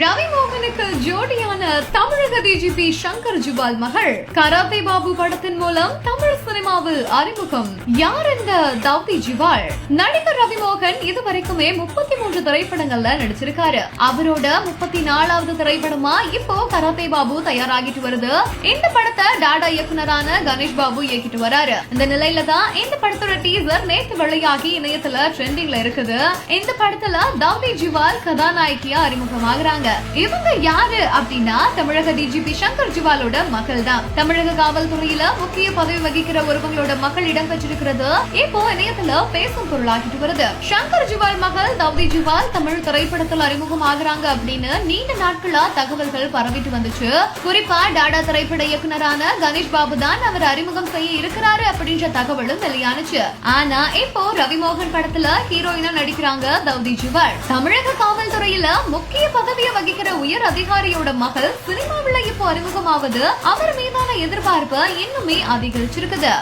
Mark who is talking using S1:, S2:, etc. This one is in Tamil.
S1: ரவி மோகனுக்கு ஜோடியான தமிழக டிஜிபி சங்கர் ஜிவால் மகள் கராத்தே பாபு படத்தின் மூலம் தமிழ் சினிமாவில் அறிமுகம். யார் இந்த தௌதி ஜிவால்? நடிகர் ரவி மோகன் இதுவரைக்குமே 33 திரைப்படங்கள்ல நடிச்சிருக்காரு. அவரோட 34வது திரைப்படமா இப்போ கராத்தே பாபு தயாராகிட்டு வருது. இந்த படத்தை டாடா இயக்குனரான கணேஷ் பாபு இயக்கிட்டு வராரு. இந்த நிலையில தான் இந்த படத்தோட டீசர் நேத்து வெளியாகி இணையத்துல ட்ரெண்டிங்ல இருக்குது. இந்த படத்துல தௌதி ஜிவால் கதாநாயகியா அறிமுகமாகறாங்க. இவங்க யாரு அப்படின்னா தமிழக டிஜிபி சங்கர் ஜிவாலோட மகள் தான். தமிழக காவல்துறையில முக்கிய பதவி வகிக்கிற ஒருவங்களோட மகள் இடம்பெற்றிருக்கிறது இப்போ இணையத்துல பேசும் பொருளாகிட்டு வருது. சங்கர் ஜிவால் மகள் தௌதி ஜிவால் தமிழ் திரைப்படத்தில் அறிமுகம் ஆகுறாங்க அப்படின்னு நீண்ட நாட்களா தகவல்கள் பரவிட்டு வந்துச்சு. குறிப்பா டாடா திரைப்பட இயக்குனரான கணேஷ் பாபு தான் அவர் அறிமுகம் செய்ய இருக்கிறாரு அப்படின்ற தகவலும் வெளியானுச்சு. ஆனா இப்போ ரவி மோகன் படத்துல ஹீரோயினா நடிக்கிறாங்க தௌதி ஜிவால். தமிழக காவல்துறையில முக்கிய பதவியை வகிக்கிற உயர் அதிகாரியோட மகள் சினிமாவில் இப்போ அறிமுகமாவது அவர் மீதான எதிர்பார்ப்பு இன்னுமே அதிகரிச்சிருக்குது.